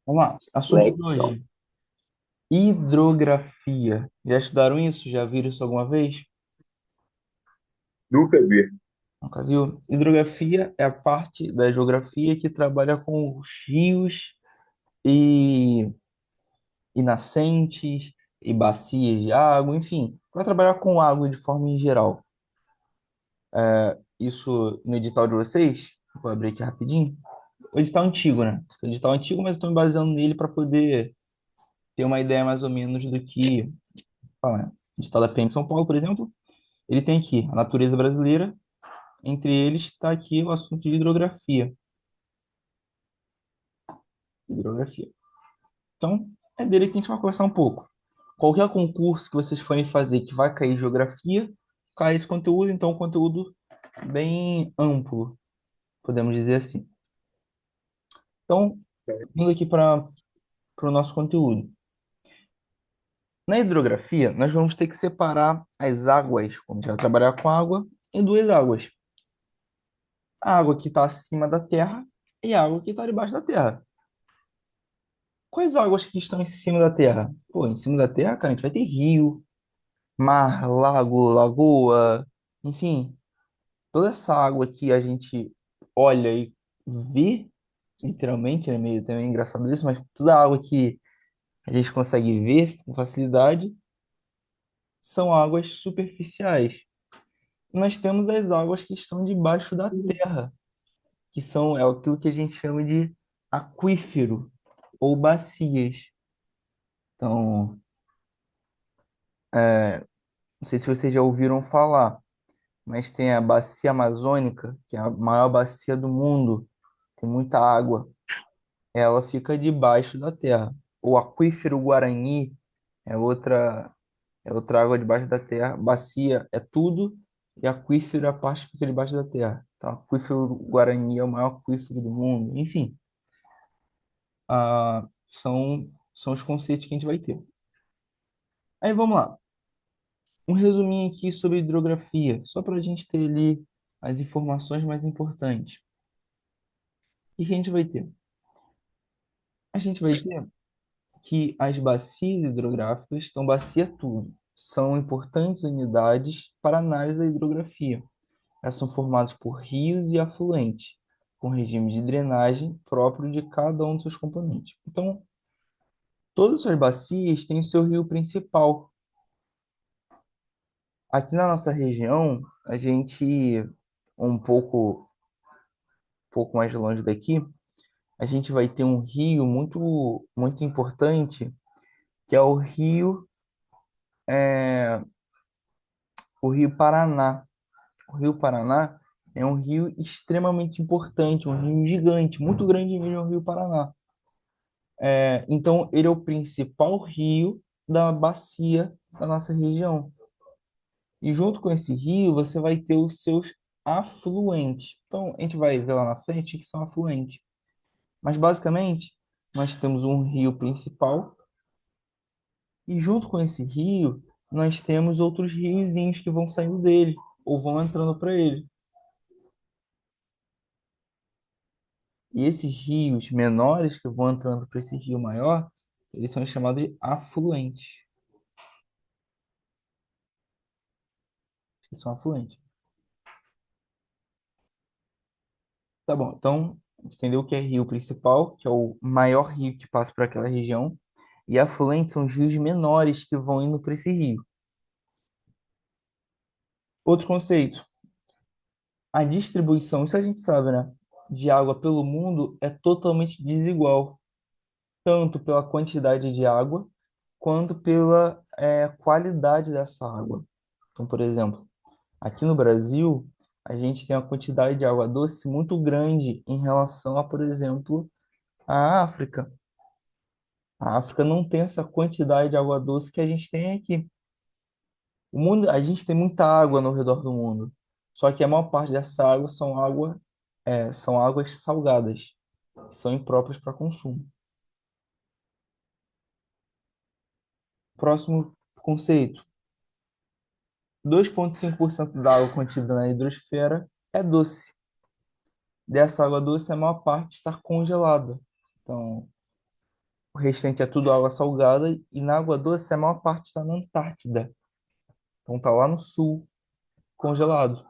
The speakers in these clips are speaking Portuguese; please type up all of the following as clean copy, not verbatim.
Vamos lá. Assunto de Flexão. hoje. Hidrografia. Já estudaram isso? Já viram isso alguma vez? Nunca vi. Nunca viu? Hidrografia é a parte da geografia que trabalha com os rios e, e nascentes e bacias de água, enfim, vai trabalhar com água de forma em geral. Isso no edital de vocês, vou abrir aqui rapidinho. O edital antigo, né? O edital antigo, mas estou me baseando nele para poder ter uma ideia mais ou menos do que falar. O edital da PM de São Paulo, por exemplo, ele tem aqui a natureza brasileira, entre eles está aqui o assunto de hidrografia. Hidrografia. Então, é dele que a gente vai conversar um pouco. Qualquer concurso que vocês forem fazer que vai cair geografia, cai esse conteúdo, então, um conteúdo bem amplo, podemos dizer assim. Então, indo aqui para o nosso conteúdo. Na hidrografia, nós vamos ter que separar as águas, quando a gente vai trabalhar com água, em duas águas. A água que está acima da terra e a água que está debaixo da terra. Quais águas que estão em cima da terra? Pô, em cima da terra, cara, a gente vai ter rio, mar, lago, lagoa, enfim, toda essa água que a gente olha e vê, literalmente, é meio também engraçado isso, mas toda a água que a gente consegue ver com facilidade são águas superficiais. Nós temos as águas que estão debaixo da terra, que são aquilo que a gente chama de aquífero ou bacias. Então, não sei se vocês já ouviram falar, mas tem a bacia amazônica, que é a maior bacia do mundo, tem muita água. Ela fica debaixo da terra. O aquífero Guarani é outra água debaixo da terra. Bacia é tudo e aquífero é a parte que fica debaixo da terra. Então, aquífero Guarani é o maior aquífero do mundo. Enfim, são os conceitos que a gente vai ter. Aí vamos lá. Um resuminho aqui sobre hidrografia, só para a gente ter ali as informações mais importantes. O que que a gente vai ter? A gente vai ter que as bacias hidrográficas, então bacia tudo, são importantes unidades para análise da hidrografia. Elas são formadas por rios e afluentes, com regime de drenagem próprio de cada um dos seus componentes. Então, todas as suas bacias têm o seu rio principal. Aqui na nossa região, a gente, um pouco mais longe daqui, a gente vai ter um rio muito, muito importante, que é o Rio Paraná. O Rio Paraná é um rio extremamente importante, um rio gigante, muito grande mesmo, é o Rio Paraná. Então, ele é o principal rio da bacia da nossa região. E junto com esse rio, você vai ter os seus afluentes. Então, a gente vai ver lá na frente que são afluentes. Mas, basicamente, nós temos um rio principal e junto com esse rio, nós temos outros riozinhos que vão saindo dele ou vão entrando para ele. E esses rios menores que vão entrando para esse rio maior, eles são chamados de afluentes. Eles são afluentes. Tá bom, então, a gente entendeu o que é rio principal, que é o maior rio que passa por aquela região, e afluentes são os rios menores que vão indo para esse rio. Outro conceito, a distribuição, isso a gente sabe, né? De água pelo mundo é totalmente desigual, tanto pela quantidade de água, quanto pela qualidade dessa água. Então, por exemplo, aqui no Brasil, a gente tem uma quantidade de água doce muito grande em relação a, por exemplo, a África. A África não tem essa quantidade de água doce que a gente tem aqui. O mundo, a gente tem muita água no redor do mundo, só que a maior parte dessa água são águas salgadas, que são impróprias para consumo. Próximo conceito: 2,5% da água contida na hidrosfera é doce. Dessa água doce, a maior parte está congelada. Então, O restante é tudo água salgada e na água doce a maior parte está na Antártida. Então tá lá no sul, congelado.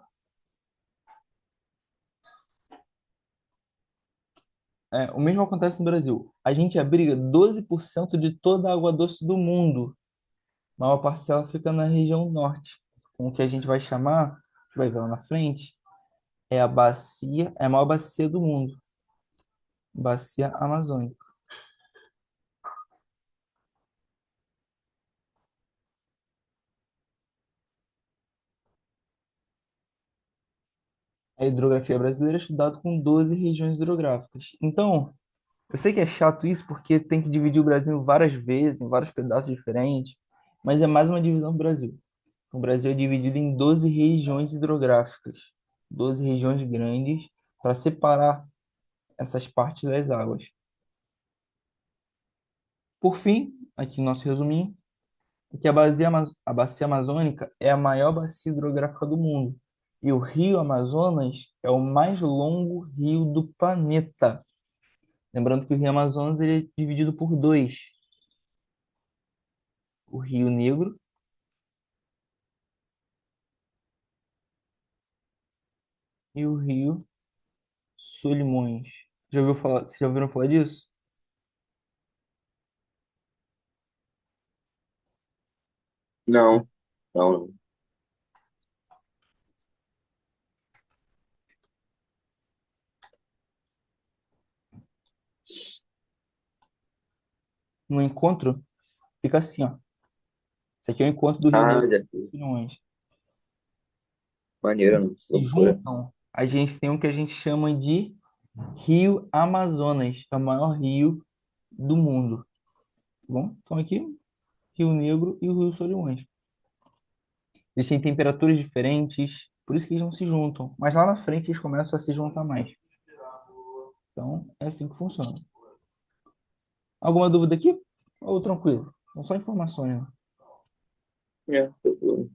É, o mesmo acontece no Brasil. A gente abriga 12% de toda a água doce do mundo. A maior parcela fica na região norte, com o que a gente vai chamar, a gente vai ver lá na frente, é a bacia, é a maior bacia do mundo, bacia amazônica. A hidrografia brasileira é estudada com 12 regiões hidrográficas. Então, eu sei que é chato isso porque tem que dividir o Brasil várias vezes, em vários pedaços diferentes, mas é mais uma divisão do Brasil. O Brasil é dividido em 12 regiões hidrográficas, 12 regiões grandes, para separar essas partes das águas. Por fim, aqui nosso resuminho, é que a bacia amazônica é a maior bacia hidrográfica do mundo. E o rio Amazonas é o mais longo rio do planeta. Lembrando que o rio Amazonas ele é dividido por dois: o Rio Negro e o rio Solimões. Vocês já ouviram falar disso? Não, não. No encontro, fica assim, ó. Esse aqui é o encontro do Rio Ah, Negro já e vi. Solimões. Maneiro, Se loucura. juntam, a gente tem o que a gente chama de Rio Amazonas, que é o maior rio do mundo. Tá bom? Então aqui, Rio Negro e o Rio Solimões. Eles têm temperaturas diferentes, por isso que eles não se juntam. Mas lá na frente eles começam a se juntar mais. Então, é assim que funciona. Alguma dúvida aqui? Ou tranquilo? São só informações, né? É, loucura.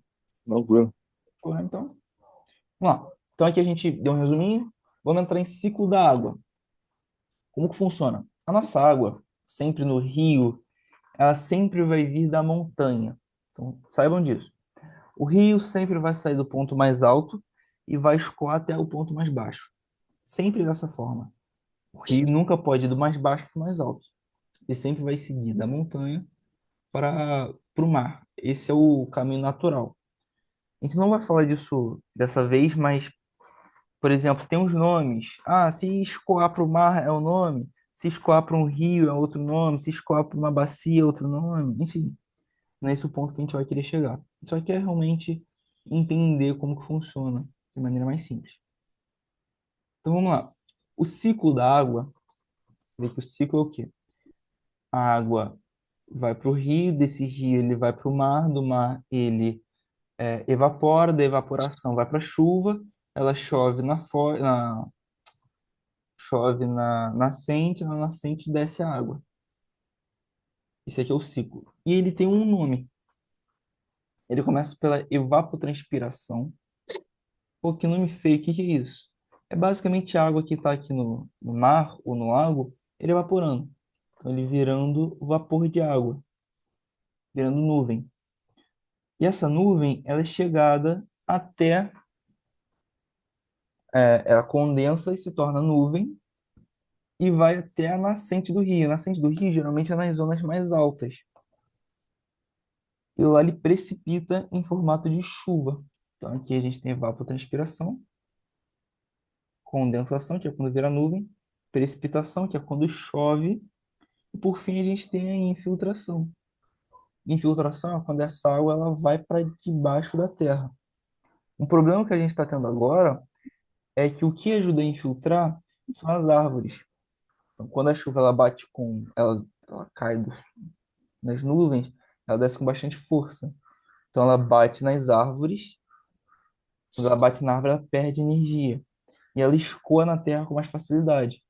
Loucura. Correto, então, vamos lá. Então aqui a gente deu um resuminho. Vamos entrar em ciclo da água. Como que funciona? A nossa água, sempre no rio, ela sempre vai vir da montanha. Então, saibam disso. O rio sempre vai sair do ponto mais alto e vai escoar até o ponto mais baixo. Sempre dessa forma. O rio nunca pode ir do mais baixo para o mais alto. Ele sempre vai seguir da montanha para o mar. Esse é o caminho natural. A gente não vai falar disso dessa vez, mas, por exemplo, tem uns nomes. Ah, se escoar para o mar é um nome, se escoar para um rio é outro nome, se escoar para uma bacia é outro nome. Enfim, não é esse o ponto que a gente vai querer chegar. A gente só quer realmente entender como que funciona de maneira mais simples. Então vamos lá. O ciclo da água, você vê que o ciclo é o quê? A água vai para o rio, desse rio ele vai para o mar, do mar ele evapora, da evaporação vai para a chuva, ela chove na nascente, na nascente desce a água. Esse aqui é o ciclo. E ele tem um nome. Ele começa pela evapotranspiração. Pô, que nome feio, o que que é isso? É basicamente a água que está aqui no mar ou no lago, ele evaporando. Então, ele virando vapor de água, virando nuvem. E essa nuvem, ela é chegada até, ela condensa e se torna nuvem e vai até a nascente do rio. A nascente do rio geralmente é nas zonas mais altas. E lá ele precipita em formato de chuva. Então aqui a gente tem evapotranspiração, condensação, que é quando vira nuvem, precipitação, que é quando chove, e por fim a gente tem a infiltração. Infiltração é quando essa água ela vai para debaixo da terra. Um problema que a gente está tendo agora é que o que ajuda a infiltrar são as árvores. Então, quando a chuva ela bate ela cai nas nuvens, ela desce com bastante força. Então, ela bate nas árvores. Quando ela bate na árvore, ela perde energia. E ela escoa na terra com mais facilidade.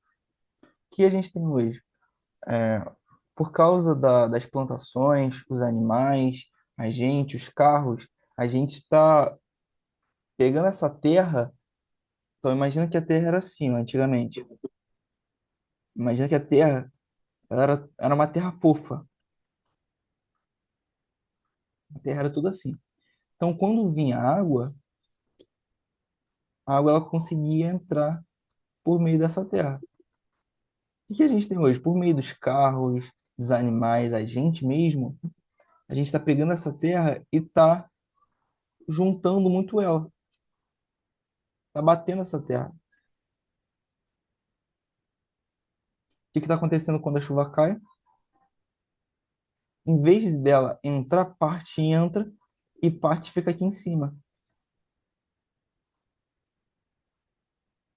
O que a gente tem hoje? É, por causa das plantações, os animais, a gente, os carros, a gente está pegando essa terra. Então, imagina que a terra era assim, ó, antigamente. Imagina que a terra Era uma terra fofa. A terra era tudo assim. Então, quando vinha a água ela conseguia entrar por meio dessa terra. O que a gente tem hoje? Por meio dos carros, dos animais, a gente mesmo, a gente está pegando essa terra e está juntando muito ela, está batendo essa terra. O que está acontecendo quando a chuva cai? Em vez dela entrar, parte entra e parte fica aqui em cima.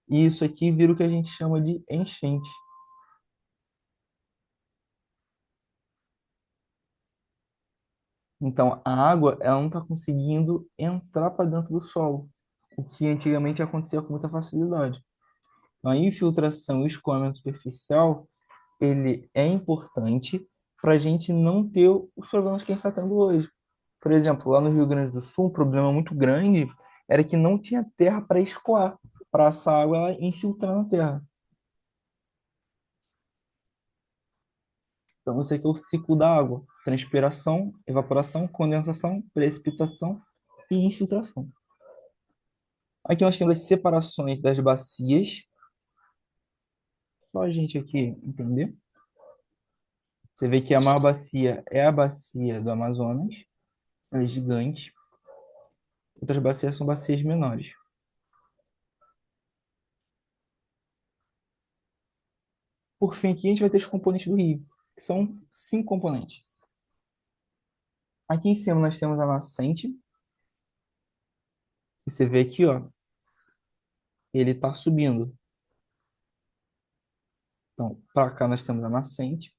E isso aqui vira o que a gente chama de enchente. Então, a água ela não está conseguindo entrar para dentro do solo, o que antigamente acontecia com muita facilidade. Então, a infiltração e o escoamento superficial, ele é importante para a gente não ter os problemas que a gente está tendo hoje. Por exemplo, lá no Rio Grande do Sul, um problema muito grande era que não tinha terra para escoar, para essa água ela infiltrar na terra. Então, esse aqui é o ciclo da água: transpiração, evaporação, condensação, precipitação e infiltração. Aqui nós temos as separações das bacias. Só a gente aqui entender. Você vê que a maior bacia é a bacia do Amazonas, ela é gigante. Outras bacias são bacias menores. Por fim, aqui a gente vai ter os componentes do rio, que são 5 componentes. Aqui em cima nós temos a nascente, que você vê aqui, ó, ele está subindo. Então, para cá nós temos a nascente.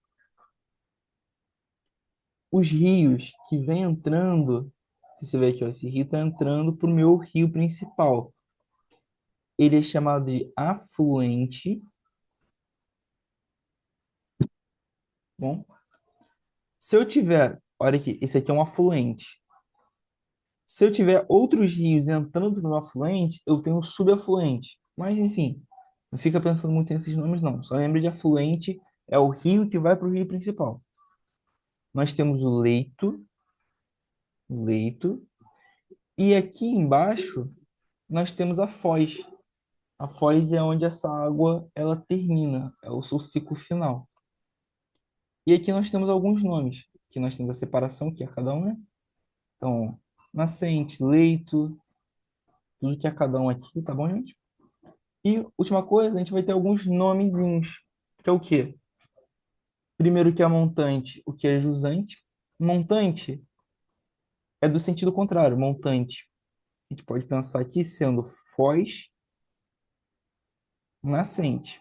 Os rios que vêm entrando, você vê aqui, ó, esse rio está entrando para o meu rio principal. Ele é chamado de afluente. Bom, se eu tiver, olha aqui, esse aqui é um afluente. Se eu tiver outros rios entrando no afluente, eu tenho um subafluente. Mas, enfim, não fica pensando muito nesses nomes, não. Só lembra de afluente, é o rio que vai para o rio principal. Nós temos o leito, e aqui embaixo nós temos a foz. A foz é onde essa água ela termina, é o seu ciclo final. E aqui nós temos alguns nomes, que nós temos a separação, que é cada um, né? Então, nascente, leito, tudo que é cada um aqui, tá bom, gente? E última coisa, a gente vai ter alguns nomezinhos, que é o quê? Primeiro que é montante, o que é jusante. Montante é do sentido contrário, montante. A gente pode pensar aqui sendo foz nascente.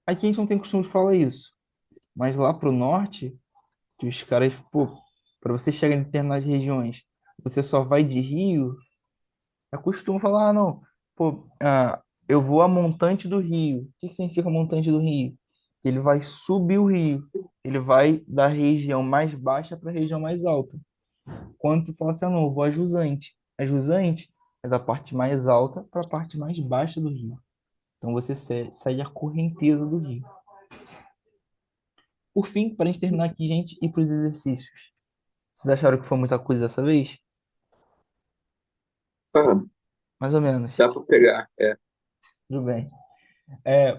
Aqui a gente não tem costume de falar isso, mas lá pro norte, que os caras, pô, para você chegar em determinadas regiões, você só vai de rio, é costume falar, ah, não, pô, eu vou a montante do rio. O que que significa montante do rio? Que ele vai subir o rio, ele vai da região mais baixa para a região mais alta. Quando tu fala assim, ah, não, eu vou a jusante. A jusante é da parte mais alta para a parte mais baixa do rio. Então você segue a correnteza do rio. Por fim, para a gente terminar aqui, gente, ir para os exercícios. Vocês acharam que foi muita coisa dessa vez? Ah, Mais ou menos. dá para pegar. É. Tudo bem.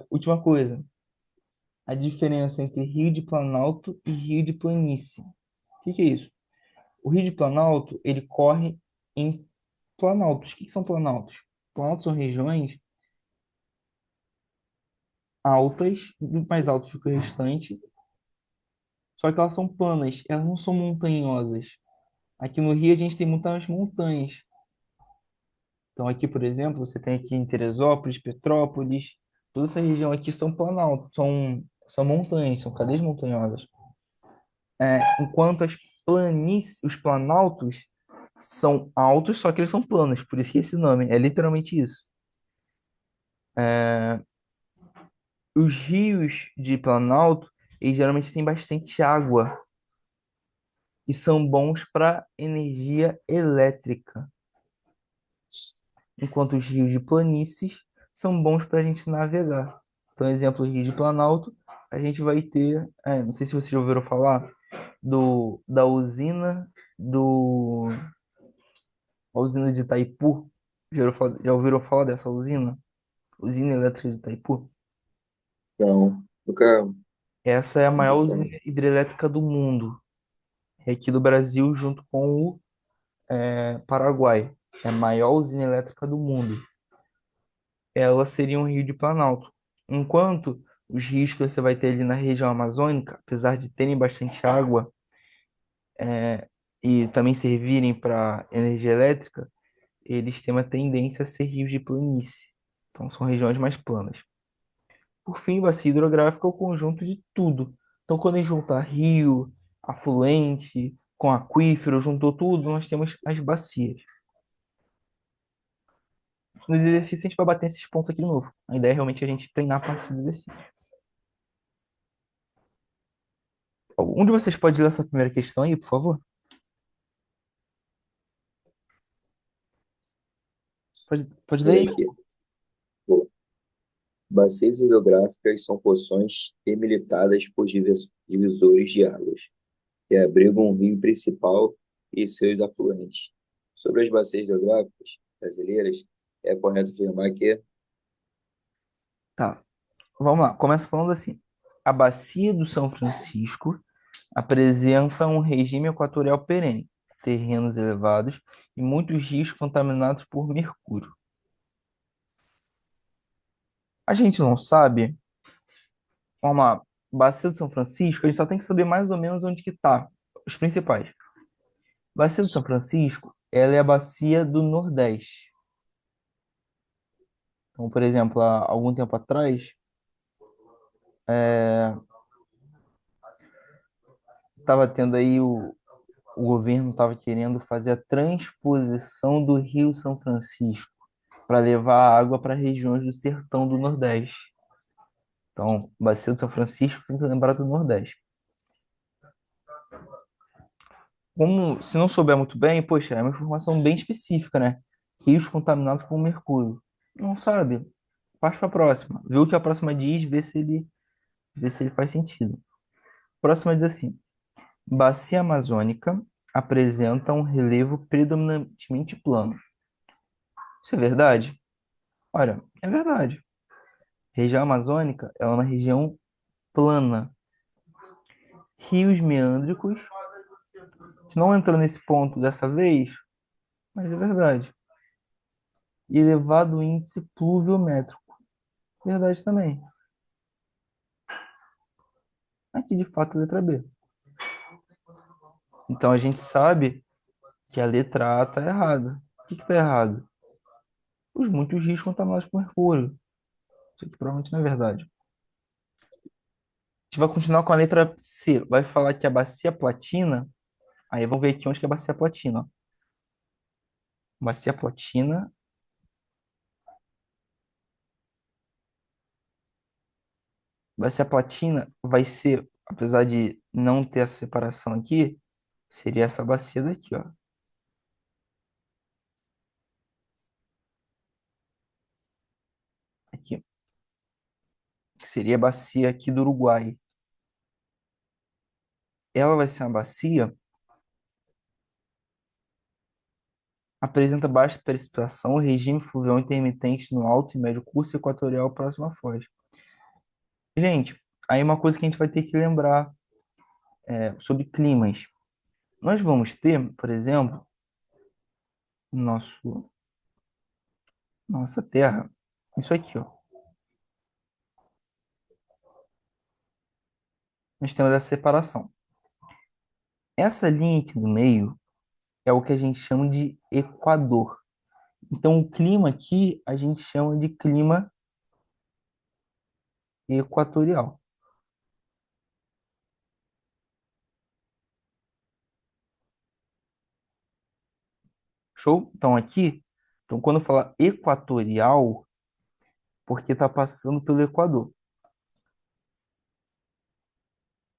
Última coisa. A diferença entre rio de Planalto e rio de planície. O que que é isso? O rio de Planalto, ele corre em planaltos. O que que são planaltos? Planaltos são regiões altas, muito mais altas do que o restante, só que elas são planas, elas não são montanhosas. Aqui no Rio a gente tem muitas montanhas. Então aqui, por exemplo, você tem aqui em Teresópolis, Petrópolis, toda essa região aqui são planaltos, são montanhas, são cadeias montanhosas. Enquanto os planaltos são altos, só que eles são planos, por isso que esse nome é literalmente isso. Os rios de Planalto, eles geralmente têm bastante água e são bons para energia elétrica, enquanto os rios de planícies são bons para a gente navegar. Então, exemplo, Rio de Planalto, a gente vai ter, não sei se vocês já ouviram falar da do, a usina de Itaipu. Já ouviram falar dessa usina? Usina elétrica de Itaipu? Não, nunca Essa é a ouvi maior usina falar. hidrelétrica do mundo. É aqui do Brasil, junto com o Paraguai. É a maior usina elétrica do mundo. Ela seria um rio de Planalto. Enquanto os rios que você vai ter ali na região amazônica, apesar de terem bastante água e também servirem para energia elétrica, eles têm uma tendência a ser rios de planície. Então, são regiões mais planas. Por fim, bacia hidrográfica é o conjunto de tudo. Então, quando a gente juntar rio, afluente, com aquífero, juntou tudo, nós temos as bacias. Nos exercícios, a gente vai bater esses pontos aqui de novo. A ideia é realmente a gente treinar a parte dos exercícios. Um de vocês pode ler essa primeira questão aí, por favor? Pode ler Ler aí? aqui. Pô, bacias hidrográficas são poções delimitadas por divisores de águas, que abrigam um rio principal e seus afluentes. Sobre as bacias hidrográficas brasileiras, é correto afirmar que Tá. Vamos lá. Começa falando assim. A bacia do São Francisco apresenta um regime equatorial perene, terrenos elevados e muitos rios contaminados por mercúrio. A gente não sabe, vamos lá, bacia do São Francisco, a gente só tem que saber mais ou menos onde que tá, os principais. Bacia do São Francisco, ela é a bacia do Nordeste. Então, por exemplo, há algum tempo atrás, estava tendo aí o governo estava querendo fazer a transposição do Rio São Francisco para levar água para regiões do sertão do Nordeste. Então, Bacia do São Francisco tem que lembrar do Nordeste. Como, se não souber muito bem, poxa, é uma informação bem específica, né? Rios contaminados com mercúrio. Não sabe? Parte para a próxima. Vê o que a próxima diz, vê se ele faz sentido. A próxima diz assim: Bacia Amazônica apresenta um relevo predominantemente plano. Isso é verdade? Olha, é verdade. Região amazônica, ela é uma região plana. Rios meandricos, a gente não entrou nesse ponto dessa vez, mas é verdade. E elevado índice pluviométrico, verdade também. Aqui, de fato, a letra B. Então, a gente sabe que a letra A está errada. O que está errado? Os muitos rios contaminados por mercúrio. Isso aqui provavelmente não é verdade. A gente vai continuar com a letra C. Vai falar que a bacia platina. Aí vamos ver aqui onde que é a bacia platina. Ó. Bacia platina. Bacia platina vai ser, apesar de não ter essa separação aqui, seria essa bacia daqui, ó. Aqui. Que seria a bacia aqui do Uruguai. Ela vai ser uma bacia, apresenta baixa precipitação, regime fluvial intermitente no alto e médio curso equatorial próximo à foz. Gente, aí uma coisa que a gente vai ter que lembrar sobre climas. Nós vamos ter, por exemplo, nosso, nossa Terra, isso aqui, ó. Nós temos essa separação. Essa linha aqui do meio é o que a gente chama de equador. Então, o clima aqui a gente chama de clima equatorial. Show? Então, aqui, então, quando eu falar equatorial, porque está passando pelo Equador.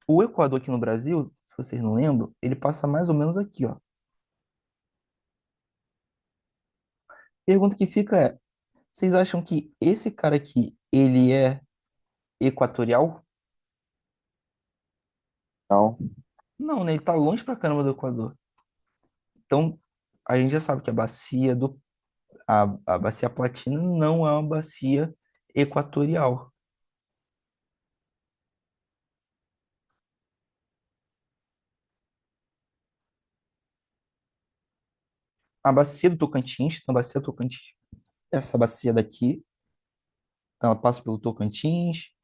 O Equador aqui no Brasil, se vocês não lembram, ele passa mais ou menos aqui, ó. Pergunta que fica é, Vocês acham que esse cara aqui, ele é equatorial? Não. Não, né? Ele tá longe pra caramba do Equador. Então, a gente já sabe que a bacia platina não é uma bacia equatorial. A bacia do Tocantins, então a bacia do Tocantins, essa bacia daqui, então ela passa pelo Tocantins,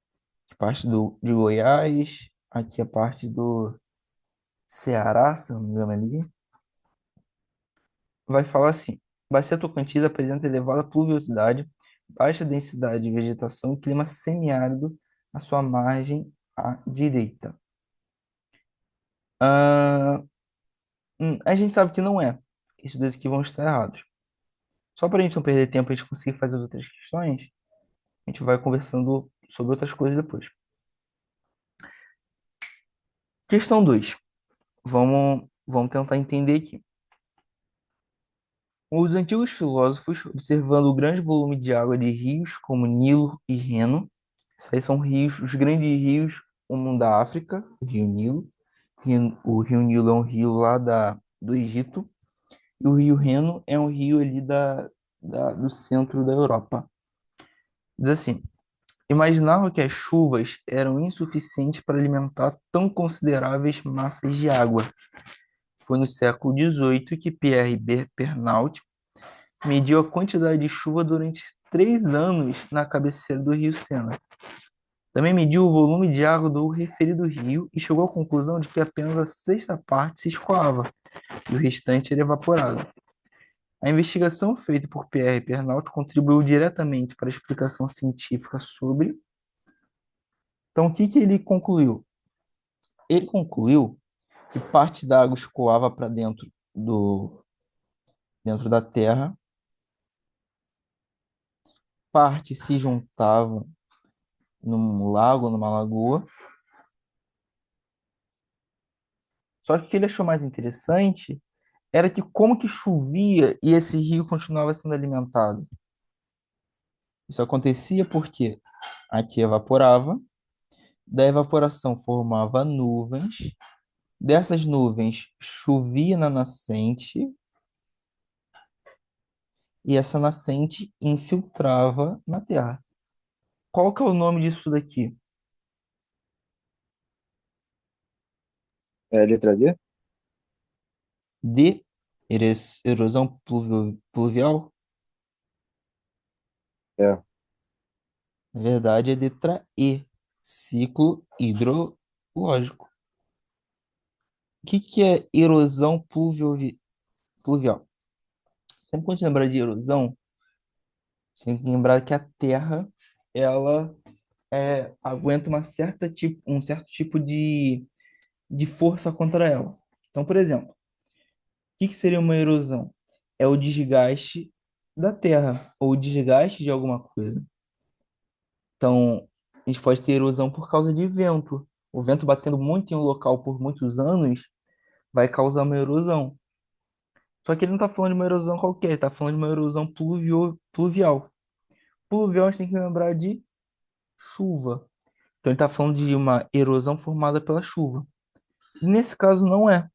parte de Goiás, aqui a parte do Ceará, se não me engano ali, vai falar assim: Bacia Tocantins apresenta elevada pluviosidade, baixa densidade de vegetação e clima semiárido à sua margem à direita. Ah, a gente sabe que não é. Esses dois aqui vão estar errados. Só para a gente não perder tempo e a gente conseguir fazer as outras questões, a gente vai conversando sobre outras coisas depois. Questão 2. Vamos tentar entender aqui. Os antigos filósofos, observando o grande volume de água de rios como Nilo e Reno, esses aí são rios, os grandes rios, um da África, o Rio Nilo. O Rio Nilo é um rio lá do Egito, e o Rio Reno é um rio ali do centro da Europa. Diz assim: imaginavam que as chuvas eram insuficientes para alimentar tão consideráveis massas de água. Foi no século XVIII que Pierre Pernaut mediu a quantidade de chuva durante 3 anos na cabeceira do rio Sena. Também mediu o volume de água do referido rio e chegou à conclusão de que apenas a sexta parte se escoava e o restante era evaporado. A investigação feita por Pierre Pernaut contribuiu diretamente para a explicação científica sobre. Então, o que que ele concluiu? Ele concluiu que parte da água escoava para dentro da terra, parte se juntava num lago, numa lagoa. Só que o que ele achou mais interessante era que como que chovia e esse rio continuava sendo alimentado. Isso acontecia porque aqui evaporava, da evaporação formava nuvens, dessas nuvens chovia na nascente e essa nascente infiltrava na terra. Qual que é o nome disso daqui? É a letra D? De erosão pluvial? É. Na verdade, é letra E, ciclo hidrológico. O que que é erosão pluvial? Sempre quando a gente lembrar de erosão, você tem que lembrar que a Terra, ela aguenta um certo tipo de força contra ela. Então, por exemplo, o que que seria uma erosão? É o desgaste da Terra, ou o desgaste de alguma coisa. Então, a gente pode ter erosão por causa de vento. O vento batendo muito em um local por muitos anos vai causar uma erosão. Só que ele não está falando de uma erosão qualquer, ele está falando de uma erosão pluvial. Pluvial a gente tem que lembrar de chuva. Então ele está falando de uma erosão formada pela chuva. Nesse caso não é.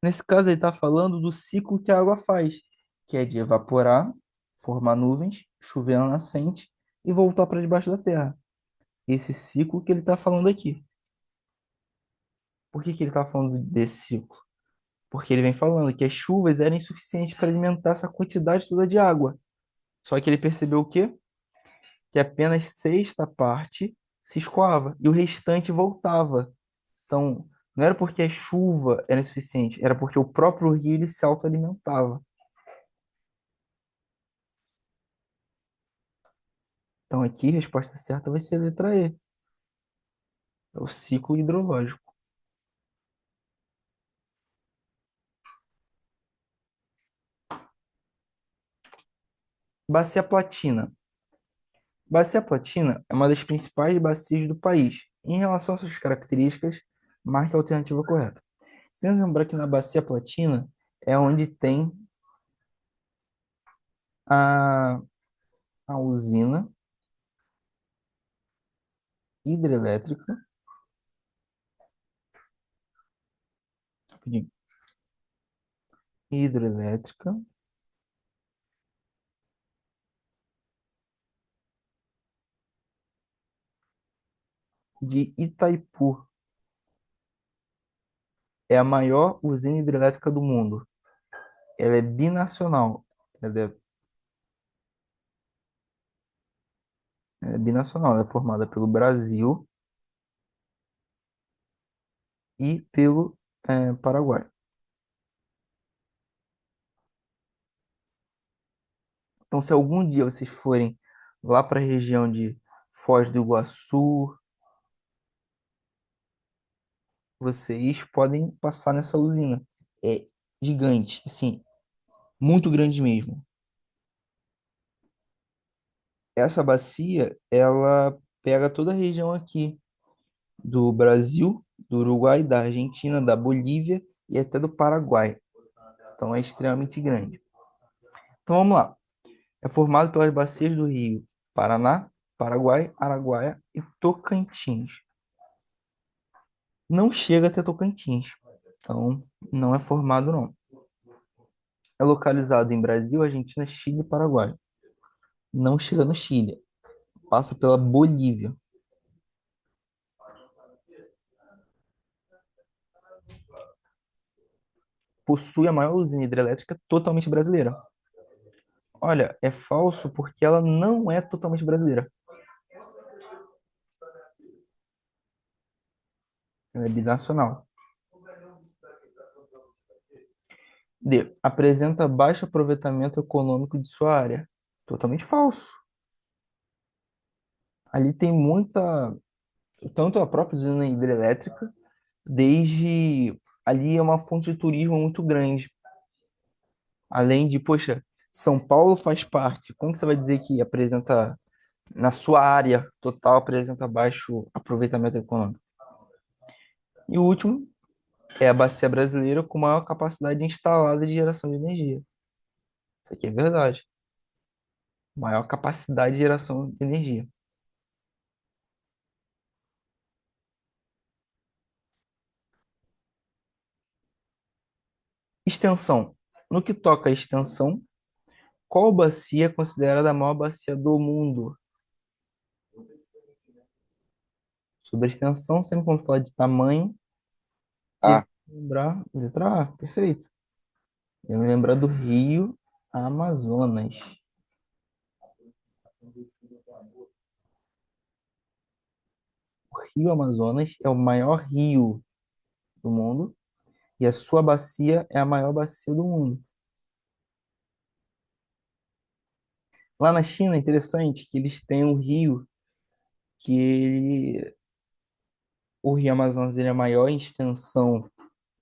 Nesse caso ele está falando do ciclo que a água faz, que é de evaporar, formar nuvens, chover na nascente e voltar para debaixo da terra. Esse ciclo que ele está falando aqui. Por que que ele está falando desse ciclo? Porque ele vem falando que as chuvas eram insuficientes para alimentar essa quantidade toda de água. Só que ele percebeu o quê? Que apenas sexta parte se escoava e o restante voltava. Então, não era porque a chuva era insuficiente, era porque o próprio rio ele se autoalimentava. Então, aqui a resposta certa vai ser a letra E, é o ciclo hidrológico. Bacia Platina. Bacia Platina é uma das principais bacias do país. Em relação às suas características, marque a alternativa correta. Temos que lembrar que na Bacia Platina é onde tem a a usina hidrelétrica, rapidinho, hidrelétrica de Itaipu. É a maior usina hidrelétrica do mundo. Ela é binacional. Ela é binacional. Ela é formada pelo Brasil e pelo Paraguai. Então, se algum dia vocês forem lá para a região de Foz do Iguaçu, vocês podem passar nessa usina. É gigante, assim, muito grande mesmo. Essa bacia, ela pega toda a região aqui do Brasil, do Uruguai, da Argentina, da Bolívia e até do Paraguai. Então é extremamente grande. Então vamos lá. É formado pelas bacias do Rio Paraná, Paraguai, Araguaia e Tocantins. Não chega até Tocantins. Então não é formado não. É localizado em Brasil, Argentina, Chile e Paraguai. Não chega no Chile. Passa pela Bolívia. Possui a maior usina hidrelétrica totalmente brasileira. Olha, é falso porque ela não é totalmente brasileira. Ela é binacional. D. Apresenta baixo aproveitamento econômico de sua área. Totalmente falso. Ali tem muita, tanto a própria usina hidrelétrica, desde ali é uma fonte de turismo muito grande. Além de, poxa, São Paulo faz parte. Como que você vai dizer que apresenta, na sua área total, apresenta baixo aproveitamento econômico? E o último é a bacia brasileira com maior capacidade instalada de geração de energia. Isso aqui é verdade. Maior capacidade de geração de energia. Extensão. No que toca à extensão, qual bacia é considerada a maior bacia do mundo? Sobre a extensão, sempre quando falar de tamanho, tem Ah, que lembrar, letra A, perfeito. Eu me lembrar do Rio Amazonas. O Rio Amazonas é o maior rio do mundo e a sua bacia é a maior bacia do mundo. Lá na China, é interessante que eles têm um rio que o Rio Amazonas ele é maior em extensão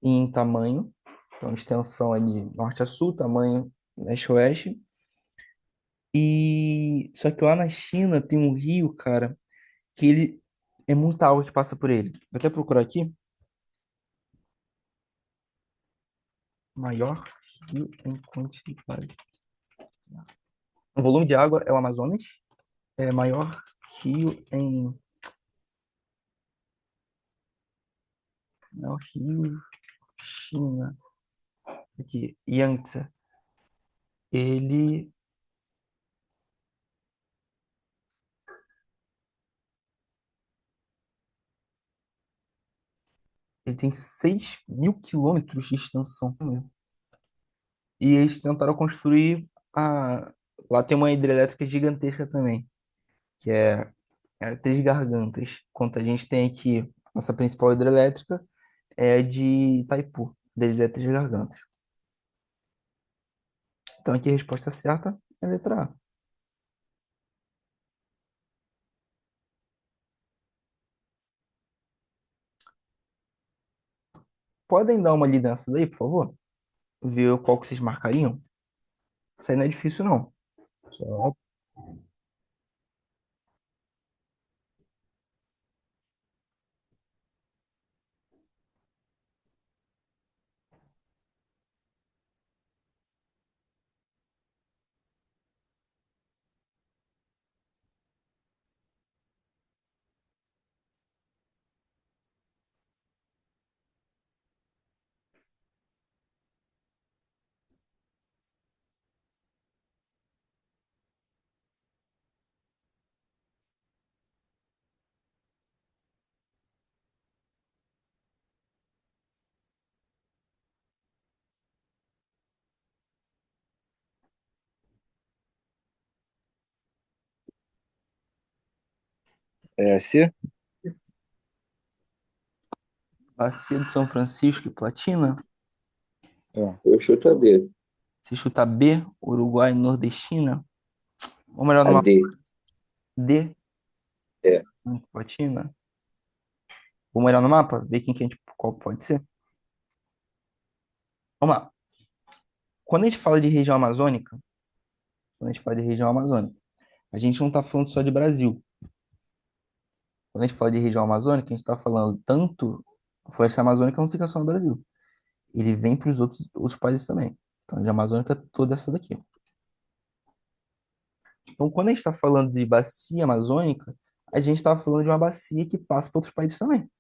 e em tamanho. Então, extensão é de norte a sul, tamanho leste a oeste. E só que lá na China tem um rio, cara, que ele é muita água que passa por ele. Vou até procurar aqui. Maior rio em quantidade. O volume de água é o Amazonas. É maior rio em. Maior rio, China. Aqui, Yangtze. Ele, ele tem 6.000 quilômetros de extensão. E eles tentaram construir a. Lá tem uma hidrelétrica gigantesca também, que é Três Gargantas. Enquanto a gente tem aqui, nossa principal hidrelétrica é de Itaipu, deles é Três Gargantas. Então aqui a resposta certa é a letra A. Podem dar uma lida nessa daí, por favor? Ver qual que vocês marcariam? Isso aí não é difícil, não. Só- É C? Bacia do São Francisco e Platina. É. Eu chuto a B. Se chutar B, Uruguai e Nordestina. Ou melhor, A numa D. D, É. Platina. Vamos olhar no mapa, ver quem que a gente, qual pode ser. Vamos lá. Quando a gente fala de região amazônica, quando a gente fala de região amazônica, a gente não está falando só de Brasil. Quando a gente fala de região amazônica, a gente está falando tanto. A floresta amazônica não fica só no Brasil. Ele vem para os outros países também. Então, a região amazônica é toda essa daqui. Então, quando a gente está falando de bacia amazônica, a gente está falando de uma bacia que passa para outros países também.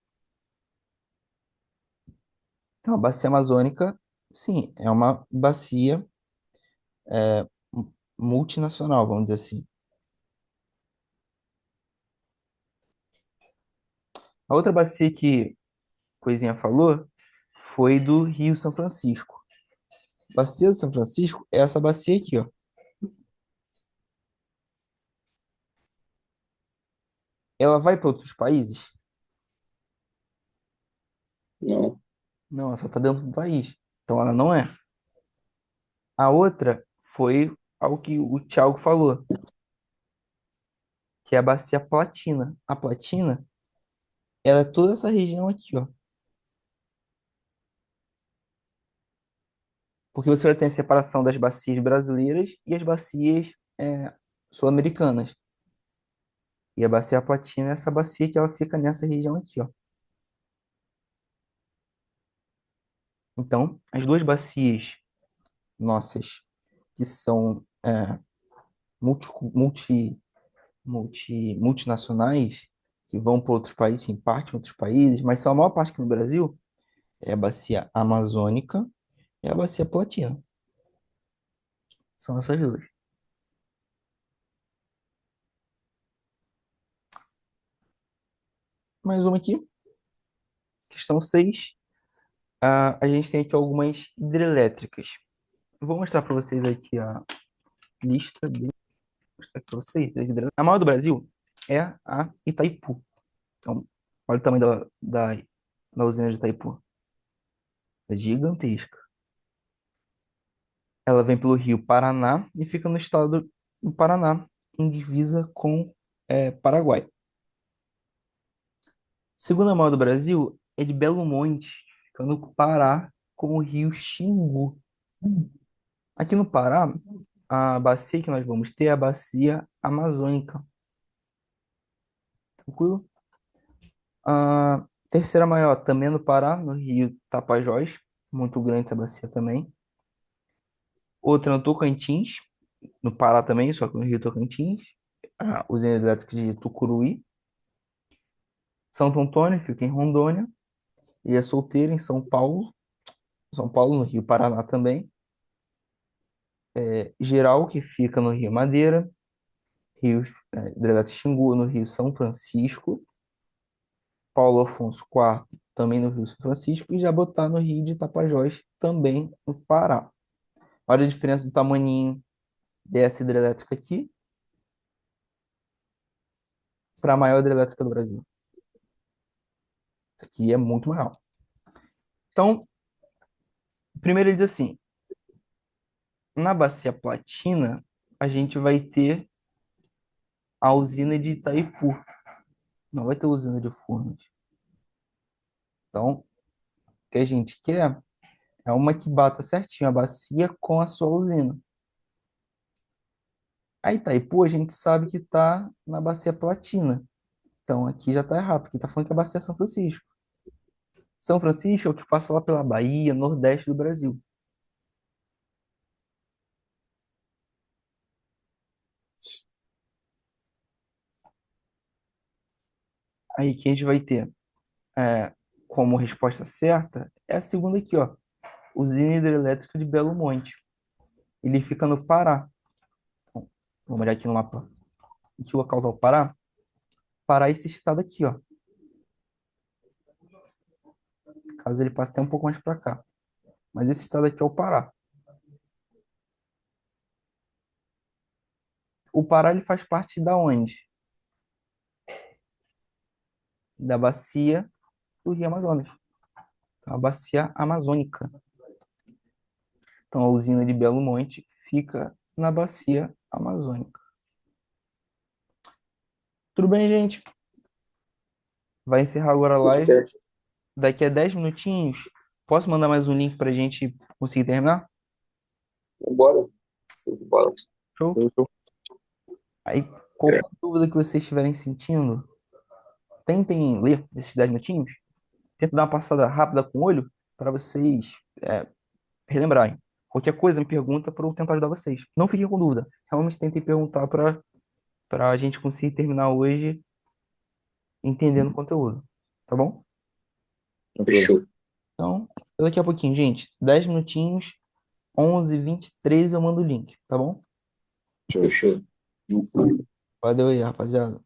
Então, a bacia amazônica, sim, é uma bacia multinacional, vamos dizer assim. A outra bacia que Coisinha falou foi do Rio São Francisco. Bacia do São Francisco é essa bacia aqui, ó. Ela vai para outros países? Não. Não, ela só está dentro do país. Então ela não é. A outra foi ao que o Thiago falou, que é a bacia Platina. A Platina, ela é toda essa região aqui, ó. Porque você vai ter a separação das bacias brasileiras e as bacias sul-americanas. E a bacia Platina é essa bacia que ela fica nessa região aqui, ó. Então, as duas bacias nossas, que são multi, multinacionais, que vão para outros países, em parte em outros países, mas são a maior parte aqui no Brasil, é a bacia amazônica e a bacia platina. São essas duas. Mais uma aqui, questão 6. A gente tem aqui algumas hidrelétricas. Eu vou mostrar para vocês aqui a lista de mostrar aqui para vocês. A maior do Brasil é a Itaipu. Então, olha o tamanho da usina de Itaipu. É gigantesca. Ela vem pelo rio Paraná e fica no estado do Paraná, em divisa com Paraguai. Segunda maior do Brasil é de Belo Monte, fica no Pará, com o rio Xingu. Aqui no Pará, a bacia que nós vamos ter é a bacia amazônica. Tranquilo? A terceira maior também é no Pará, no rio Tapajós. Muito grande essa bacia também. Outra no Tocantins, no Pará também, só que no rio Tocantins. A usina elétrica de Tucuruí. Santo Antônio fica em Rondônia. E é solteiro em São Paulo. São Paulo, no Rio Paraná também. Geral, que fica no Rio Madeira. Rio Hidrelétrica Xingu, no Rio São Francisco. Paulo Afonso IV, também no Rio São Francisco. E Jabotá, no Rio de Tapajós, também no Pará. Olha a diferença do tamaninho dessa hidrelétrica aqui para a maior hidrelétrica do Brasil. Isso aqui é muito maior. Então, primeiro ele diz assim, na bacia platina, a gente vai ter a usina de Itaipu. Não vai ter usina de Furnas. Então, o que a gente quer é uma que bata certinho a bacia com a sua usina. A Itaipu, a gente sabe que está na bacia platina. Então, aqui já está errado, porque está falando que a bacia é São Francisco. São Francisco é o que passa lá pela Bahia, nordeste do Brasil. Aí que a gente vai ter é, como resposta certa é a segunda aqui, ó. Usina hidrelétrica de Belo Monte. Ele fica no Pará. Bom, vamos olhar aqui no mapa. Em que local está o Pará? Pará é esse estado aqui, ó. Caso ele passe até um pouco mais para cá. Mas esse estado aqui é o Pará. O Pará ele faz parte da onde? da bacia do Rio Amazonas. Então, a bacia amazônica. Então, a usina de Belo Monte fica na bacia amazônica. Tudo bem, gente? Vai encerrar agora a Tudo live. certo. Daqui a 10 minutinhos, posso mandar mais um link para a gente conseguir terminar? Vambora. Show de bola. Show? Show. Aí, qualquer dúvida que vocês estiverem sentindo, tentem ler esses 10 minutinhos. Tentem dar uma passada rápida com o olho para vocês relembrarem. Qualquer coisa, me pergunta para eu tentar ajudar vocês. Não fiquem com dúvida. Realmente tentem perguntar para a gente conseguir terminar hoje entendendo o conteúdo. Tá bom? Fechou. Então, daqui a pouquinho, gente. 10 minutinhos, 11h23 eu mando o link. Tá bom? Fechou. Valeu aí, rapaziada.